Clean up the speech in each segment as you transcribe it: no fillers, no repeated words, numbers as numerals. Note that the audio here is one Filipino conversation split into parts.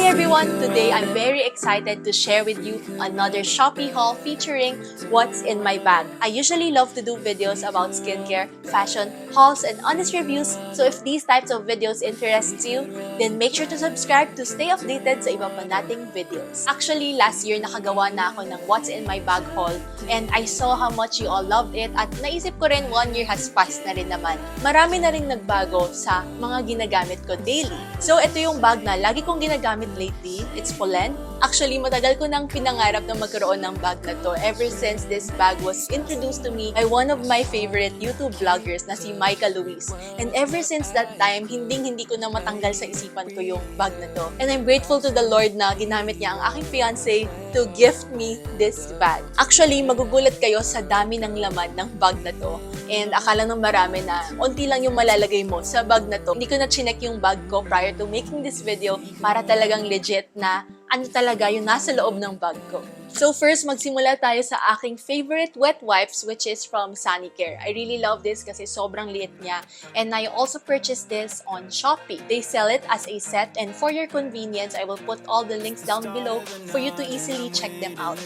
Hi everyone! Today I'm very excited to share with you another Shopee haul featuring what's in my bag. I usually love to do videos about skincare, fashion, hauls, and honest reviews. So if these types of videos interests you, then make sure to subscribe to stay updated sa iba pa nating videos. Actually, last year nakagawa na ako ng what's in my bag haul and I saw how much you all loved it at naisip ko rin 1 year has passed na rin naman. Marami na rin nagbago sa mga ginagamit ko daily. So ito yung bag na lagi kong ginagamit lately. It's Polen. Actually, matagal ko nang pinangarap na magkaroon ng bag na to ever since this bag was introduced to me by one of my favorite YouTube vloggers na si Micah Luis. And ever since that time, hindi ko na matanggal sa isipan ko yung bag na to. And I'm grateful to the Lord na ginamit niya ang aking fiancé to gift me this bag. Actually, magugulat kayo sa dami ng laman ng bag na to. And akala ng marami na onti lang yung malalagay mo sa bag na to. Hindi ko na chinek yung bag ko prior to making this video para talagang legit na ano talaga yung nasa loob ng bag ko. So first, magsimula tayo sa aking favorite wet wipes which is from Sonicare. I really love this kasi sobrang liit niya and I also purchased this on Shopee. They sell it as a set and for your convenience, I will put all the links down below for you to easily check them out.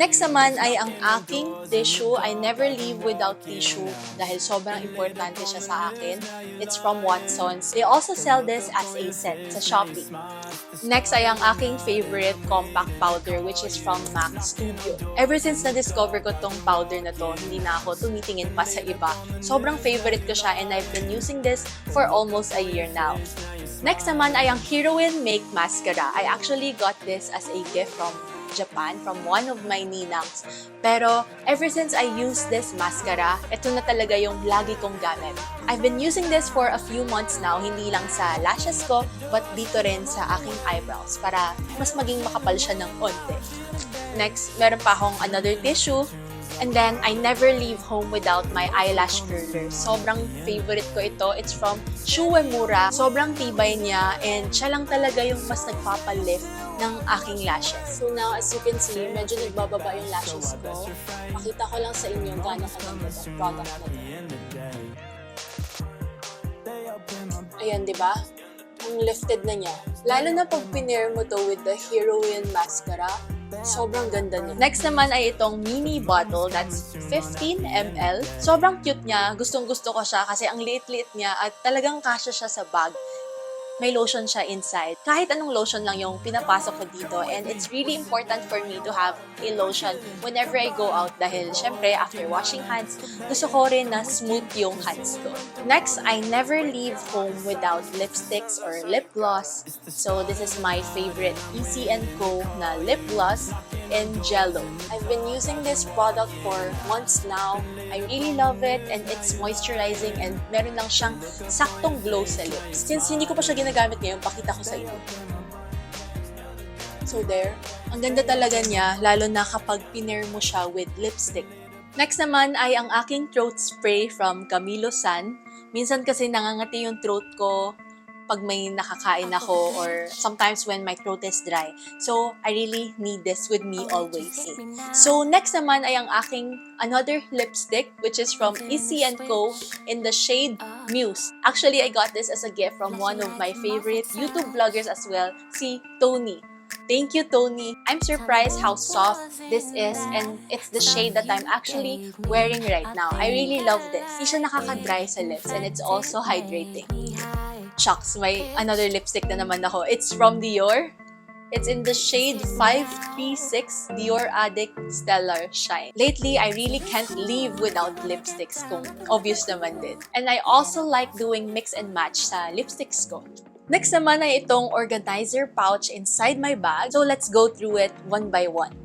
Next naman ay ang aking tissue. I never leave without tissue dahil sobrang importante siya sa akin. It's from Watsons. They also sell this as a set sa Shopee. Next ay ang aking favorite compact powder which is from MAC Studio. Ever since na-discover ko tong powder na to, hindi na ako tumitingin pa sa iba. Sobrang favorite ko siya and I've been using this for almost a year now. Next naman ay ang Heroine Make Mascara. I actually got this as a gift from Japan from one of my ninangs. Pero ever since I used this mascara, ito na talaga yung lagi kong gamit. I've been using this for a few months now, hindi lang sa lashes ko, but dito rin sa aking eyebrows para mas maging makapal siya ng onte. Next, meron pa akong another tissue. And then, I never leave home without my eyelash curler. Sobrang favorite ko ito. It's from Shuemura. Sobrang tibay niya and siya lang talaga yung mas nagpapalift ng aking lashes. So now, as you can see, medyo nagbababa yung lashes ko. Pakita ko lang sa inyo gaano kaganda ang product na ito. Ayan, di ba? Ang lifted na niya. Lalo na pag pinair mo to with the Heroine Mascara, sobrang ganda niya. Next naman ay itong mini bottle. That's 15 ml. Sobrang cute niya. Gustong-gusto ko siya kasi ang liit-liit niya at talagang kasya siya sa bag. May lotion siya inside. Kahit anong lotion lang yung pinapasok ko dito. And it's really important for me to have a lotion whenever I go out dahil syempre after washing hands, gusto ko rin na smooth yung hands ko. Next, I never leave home without lipsticks or lip gloss. So this is my favorite EC&Co na lip gloss in Jello. I've been using this product for months now. I really love it and it's moisturizing and meron lang siyang saktong glow sa lips. Since hindi ko pa siya ginagamit ngayon, pakita ko sa inyo. So there, ang ganda talaga niya, lalo na kapag pinair mo siya with lipstick. Next naman ay ang aking throat spray from Camilo San. Minsan kasi nangangati yung throat ko pag may nakakain ako or sometimes when my throat is dry. So, I really need this with me always. So, next naman ay ang aking another lipstick which is from EC&Co in the shade Muse. Actually, I got this as a gift from one of my favorite YouTube vloggers as well, si Tony. Thank you, Tony. I'm surprised how soft this is and it's the shade that I'm actually wearing right now. I really love this. Hindi siya nakaka-dry sa lips and it's also hydrating. Shucks, may another lipstick na naman ako. It's from Dior. It's in the shade 536 Dior Addict Stellar Shine. Lately, I really can't live without lipsticks kung obvious naman din. And I also like doing mix and match sa lipsticks ko. Next naman ay itong organizer pouch inside my bag. So let's go through it one by one.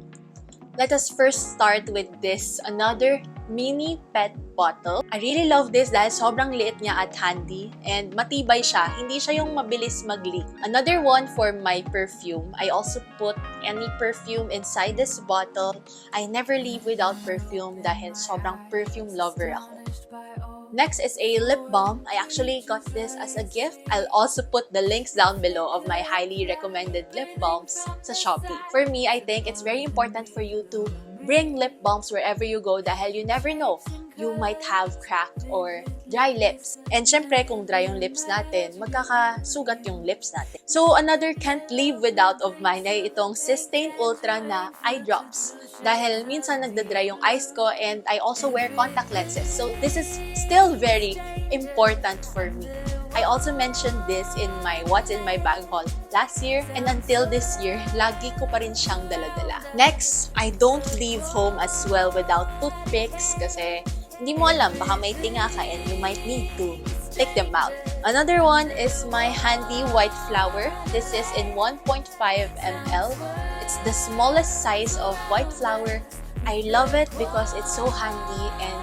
Let us first start with this, another mini pet bottle. I really love this dahil sobrang liit niya at handy and matibay siya. Hindi siya yung mabilis mag-leak. Another one for my perfume. I also put any perfume inside this bottle. I never leave without perfume dahil sobrang perfume lover ako. Next is a lip balm. I actually got this as a gift. I'll also put the links down below of my highly recommended lip balms sa Shopee. For me, I think it's very important for you to bring lip balms wherever you go dahil you never know, you might have cracked or dry lips. And syempre, kung dry yung lips natin, magkakasugat yung lips natin. So, another can't live without of mine ay itong Systane Ultra na eye drops. Dahil minsan nagda-dry yung eyes ko and I also wear contact lenses. So, this is still very important for me. I also mentioned this in my What's in My Bag haul last year, and until this year, lagi ko pa rin siyang dala-dala. Next, I don't leave home as well without toothpicks kasi hindi mo alam, baka may tinga ka and you might need to take them out. Another one is my handy white flower. This is in 1.5 ml. It's the smallest size of white flower. I love it because it's so handy and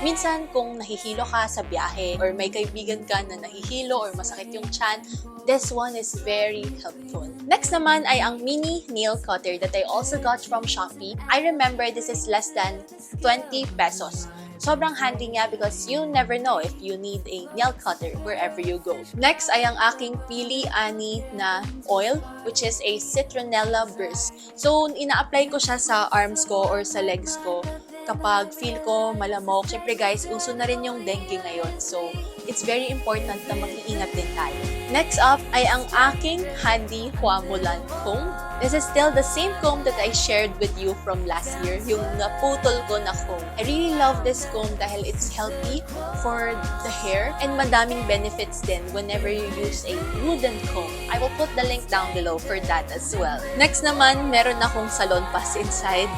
minsan kung nahihilo ka sa biyahe or may kaibigan ka na nahihilo or masakit yung tiyan, this one is very helpful. Next naman ay ang mini nail cutter that I also got from Shopee. I remember this is less than 20 pesos. Sobrang handy niya because you never know if you need a nail cutter wherever you go. Next ay ang aking Pili Ani na oil, which is a citronella burst. So, ina-apply ko siya sa arms ko or sa legs ko kapag feel ko malamok. Siyempre guys, uso na rin yung dengue ngayon. So, it's very important na mag-iingat din tayo. Next up ay ang aking handy Huamulan comb. This is still the same comb that I shared with you from last year, yung naputol ko na comb. I really love this comb dahil it's healthy for the hair and madaming benefits din whenever you use a wooden comb. I will put the link down below for that as well. Next naman, meron akong salon pass inside.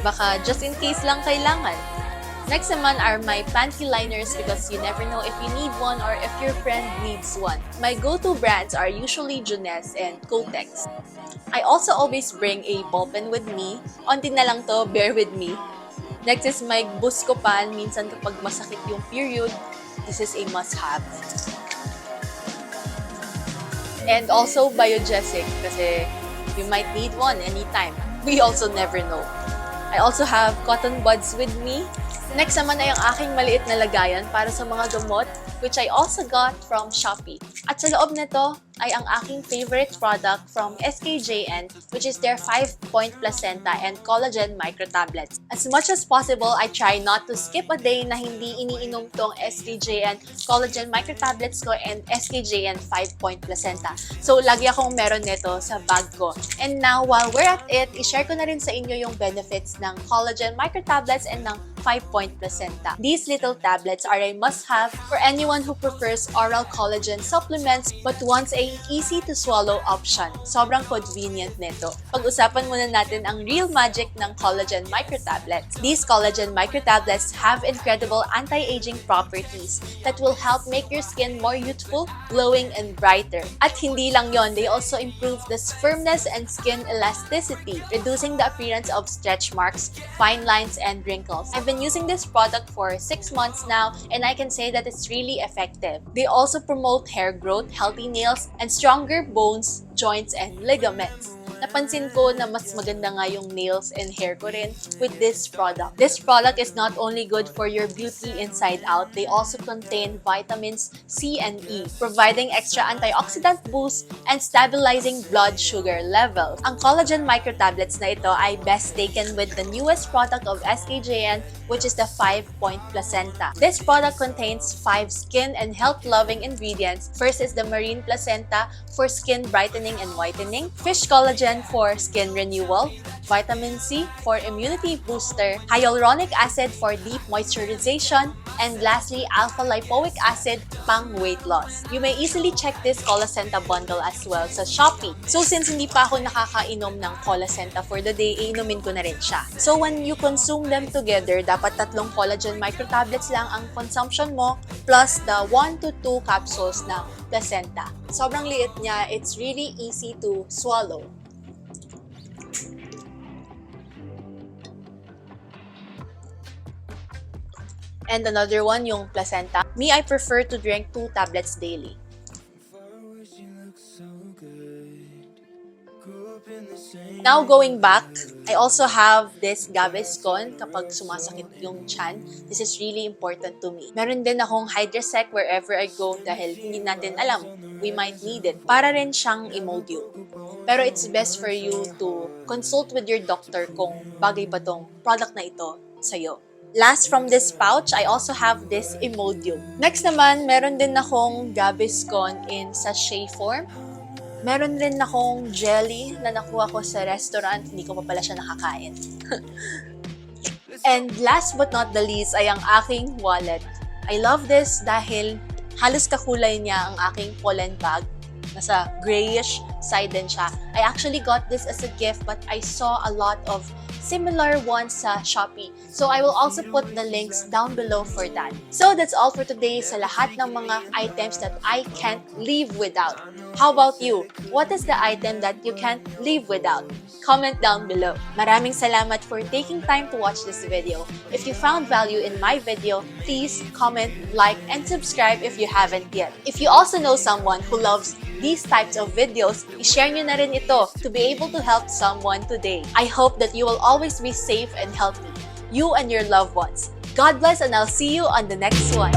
Baka just in case lang kailangan. Next naman are my panty liners because you never know if you need one or if your friend needs one. My go-to brands are usually Junes and Kotex. I also always bring a ball pen with me. Onti na lang to, bear with me. Next is my Buscopan. Minsan kapag masakit yung period, this is a must-have. And also Biogesic kasi you might need one anytime. We also never know. I also have cotton buds with me. Next naman ay ang aking maliit na lagayan para sa mga gamot, which I also got from Shopee. At sa loob nito ay ang aking favorite product from SKJN, which is their 5-point placenta and collagen micro tablets. As much as possible, I try not to skip a day na hindi iniinom tong SKJN collagen micro tablets ko and SKJN 5-point placenta. So, lagi akong meron nito sa bag ko. And now, while we're at it, i-share ko na rin sa inyo yung benefits ng collagen micro tablets and ng 5-point placenta. These little tablets are a must-have for anyone who prefers oral collagen supplements but wants a easy-to-swallow option. Sobrang convenient nito. Pag-usapan muna natin ang real magic ng collagen microtablets. These collagen microtablets have incredible anti-aging properties that will help make your skin more youthful, glowing, and brighter. At hindi lang yon, they also improve the firmness and skin elasticity, reducing the appearance of stretch marks, fine lines, and wrinkles. I've been using this product for 6 months now, and I can say that it's really effective. They also promote hair growth, healthy nails, and stronger bones, joints, and ligaments. Napansin ko na mas maganda nga yung nails and hair ko rin with this product. This product is not only good for your beauty inside out, they also contain vitamins C and E, providing extra antioxidant boost and stabilizing blood sugar levels. Ang collagen microtablets na ito ay best taken with the newest product of SKJN, which is the 5-point placenta. This product contains 5 skin and health-loving ingredients. First is the marine placenta for skin brightening and whitening, fish collagen for skin renewal, vitamin C for immunity booster, hyaluronic acid for deep moisturization, and lastly, alpha-lipoic acid pang weight loss. You may easily check this Colacenta bundle as well sa Shopee. So since hindi pa ako nakakainom ng Colacenta for the day, iinumin ko na rin siya. So when you consume them together, dapat 3 collagen microtablets lang ang consumption mo plus the 1 to 2 capsules ng placenta. Sobrang liit niya, it's really easy to swallow. And another one, yung placenta. Me, I prefer to drink 2 tablets daily. Now, going back, I also have this Gaviscon kapag sumasakit yung tiyan. This is really important to me. Meron din akong Hydrosec wherever I go dahil hindi natin alam, we might need it. Para rin siyang imoldew. Pero it's best for you to consult with your doctor kung bagay ba tong product na ito sa'yo. Last from this pouch, I also have this Imodium. Next naman, meron din akong Gaviscon in sachet form. Meron rin akong jelly na nakuha ko sa restaurant. Hindi ko pa pala siya nakakain. And last but not the least ay ang aking wallet. I love this dahil halos kakulay niya ang aking pollen bag. Nasa grayish side din siya. I actually got this as a gift but I saw a lot of similar ones sa Shopee. So I will also put the links down below for that. So that's all for today sa lahat ng mga items that I can't live without. How about you? What is the item that you can't live without? Comment down below. Maraming salamat for taking time to watch this video. If you found value in my video, please comment, like, and subscribe if you haven't yet. If you also know someone who loves these types of videos, i-share nyo na rin ito to be able to help someone today. I hope that you will always be safe and healthy, you and your loved ones. God bless and I'll see you on the next one.